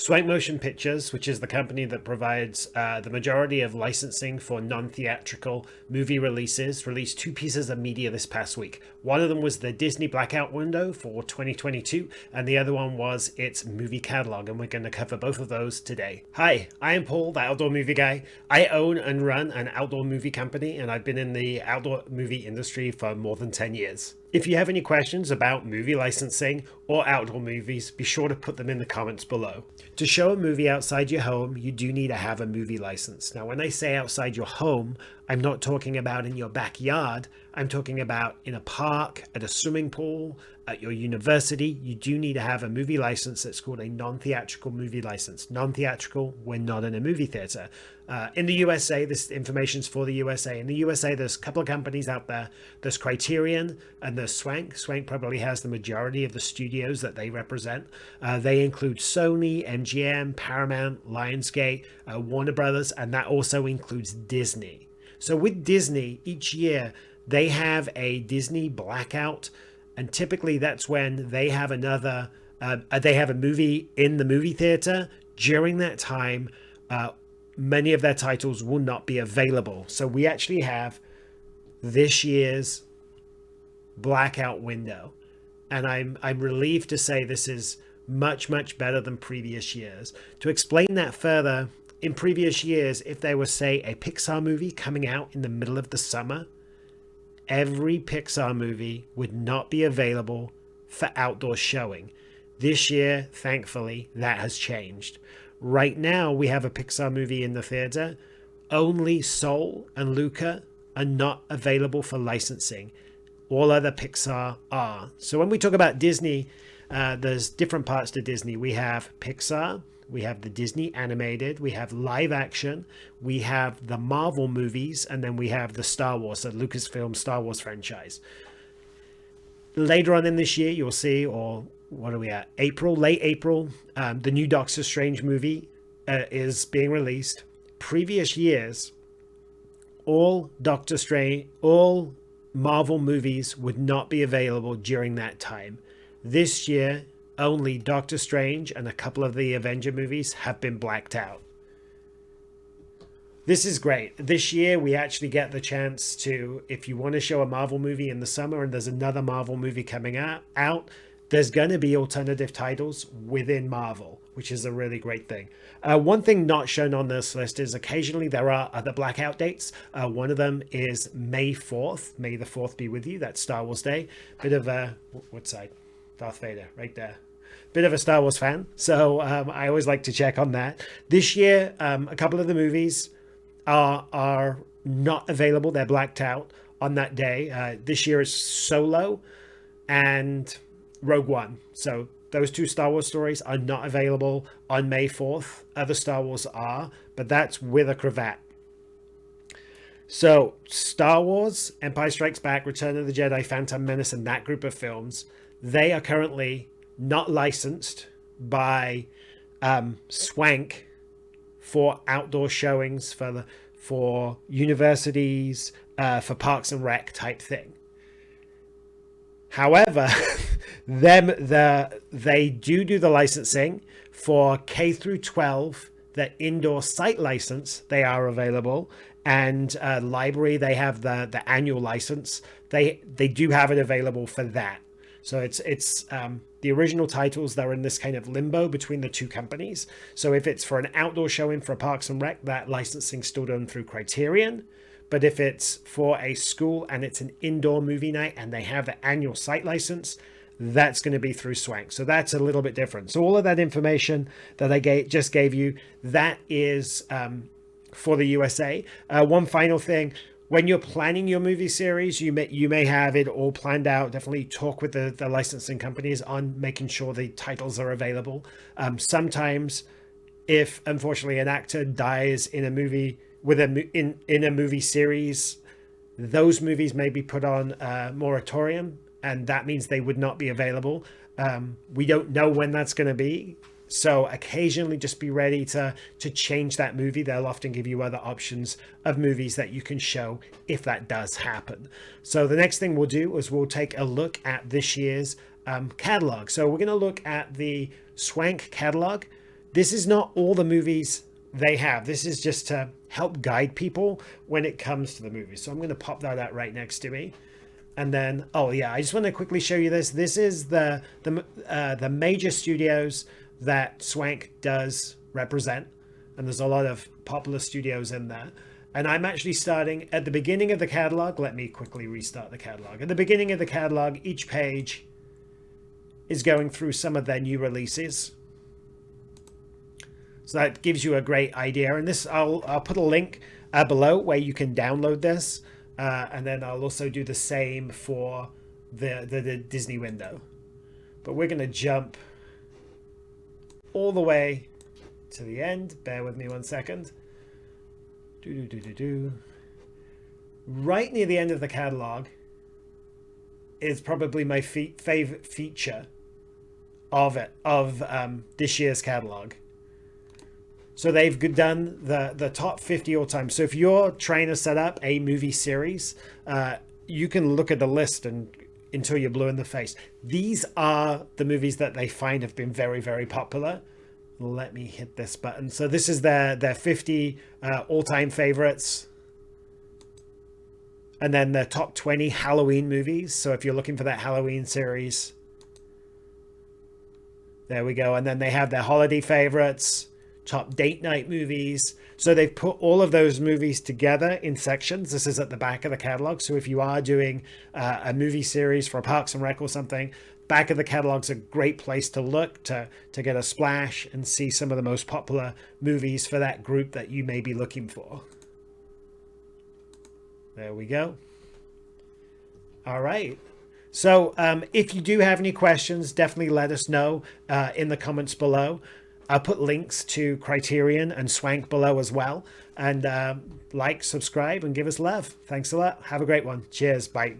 Swank Motion Pictures, which is the company that provides the majority of licensing for non-theatrical movie releases, released two pieces of media this past week. One of them was the Disney blackout window for 2022, and the other one was its movie catalog, and we're going to cover both of those today. Hi, I am Paul, the outdoor movie guy. I own and run an outdoor movie company, and I've been in the outdoor movie industry for more than 10 years. If you have any questions about movie licensing or outdoor movies, be sure to put them in the comments below. To show a movie outside your home, you do need to have a movie license. Now, when I say outside your home, I'm not talking about in your backyard. I'm talking about in a park, at a swimming pool, at your university. You do need to have a movie license that's called a non-theatrical movie license. Non-theatrical, we're not in a movie theater. In the USA, this information's for the USA. In the USA, there's a couple of companies out there. There's Criterion and there's Swank. Swank probably has the majority of the studios that they represent. They include Sony, MGM, Paramount, Lionsgate, Warner Brothers, and that also includes Disney. So with Disney, each year they have a Disney blackout, and typically that's when they have they have a movie in the movie theater. During that time, many of their titles will not be available. So we actually have this year's blackout window, and I'm relieved to say this is much better than previous years. To explain that further, in previous years, if there was, say, a Pixar movie coming out in the middle of the summer, every Pixar movie would not be available for outdoor showing. This year, thankfully, that has changed. Right now, we have a Pixar movie in the theater. Only Soul and Luca are not available for licensing. All other Pixar are. So when we talk about Disney, there's different parts to Disney. We have Pixar, we have the Disney animated, we have live action, we have the Marvel movies, and then we have the Star Wars, the Lucasfilm Star Wars franchise. Later on in this year, you'll see, or what are we at? Late April, the new Doctor Strange movie is being released. Previous years, all Marvel movies would not be available during that time. This year, only Doctor Strange and a couple of the Avenger movies have been blacked out. This is great. This year, we actually get the chance to, if you want to show a Marvel movie in the summer and there's another Marvel movie coming out, there's going to be alternative titles within Marvel, which is a really great thing. One thing not shown on this list is occasionally there are other blackout dates. One of them is May 4th. May the 4th be with you. That's Star Wars Day. Bit of a, what side? Darth Vader, right there. Bit of a Star Wars fan, so I always like to check on that. This year, a couple of the movies are not available. They're blacked out on that day. This year is Solo and Rogue One. So those two Star Wars stories are not available on May 4th. Other Star Wars are, but that's with a cravat. So Star Wars, Empire Strikes Back, Return of the Jedi, Phantom Menace, and that group of films, they are currently not licensed by Swank for outdoor showings for universities, for Parks and Rec type thing. However, they do the licensing for K through 12. The indoor site license, they are available, and library, they have the annual license. They do have it available for that. So it's the original titles that are in this kind of limbo between the two companies. So if it's for an outdoor showing for Parks and Rec, that licensing's still done through Criterion. But if it's for a school and it's an indoor movie night and they have the annual site license, that's going to be through Swank. So that's a little bit different. So all of that information that I just gave you, that is for the USA. One final thing. When you're planning your movie series, you may have it all planned out. Definitely talk with the licensing companies on making sure the titles are available. Sometimes, if unfortunately an actor dies in a movie in a movie series, those movies may be put on moratorium, and that means they would not be available. We don't know when that's going to be. So occasionally just be ready to change that movie. They'll often give you other options of movies that you can show if that does happen. So the next thing we'll do is we'll take a look at this year's catalog. So we're going to look at the Swank catalog. This is not all the movies they have. This is just to help guide people when it comes to the movies. So I'm going to pop that out right next to me. And then, oh yeah, I just want to quickly show you this. This is the major studios that Swank does represent. And there's a lot of popular studios in there. And I'm actually starting at the beginning of the catalog. Let me quickly restart the catalog. At the beginning of the catalog, each page is going through some of their new releases. So that gives you a great idea. And this, I'll put a link below where you can download this. And then I'll also do the same for the Disney window. But we're going to jump all the way to the end. Bear with me 1 second. Right near the end of the catalog is probably my favorite feature of this year's catalog. So they've done the top 50 all time. So if you're trying to set up a movie series, you can look at the list until you're blue in the face. These are the movies that they find have been very, very popular. Let me hit this button. So this is their 50 all-time favorites. And then the top 20 Halloween movies. So if you're looking for that Halloween series, there we go. And then they have their holiday favorites, top date night movies. So they've put all of those movies together in sections. This is at the back of the catalog. So if you are doing a movie series for Parks and Rec or something, back of the catalog's a great place to look to get a splash and see some of the most popular movies for that group that you may be looking for. There we go. All right. So if you do have any questions, definitely let us know in the comments below. I'll put links to Criterion and Swank below as well. And like, subscribe, and give us love. Thanks a lot. Have a great one. Cheers. Bye.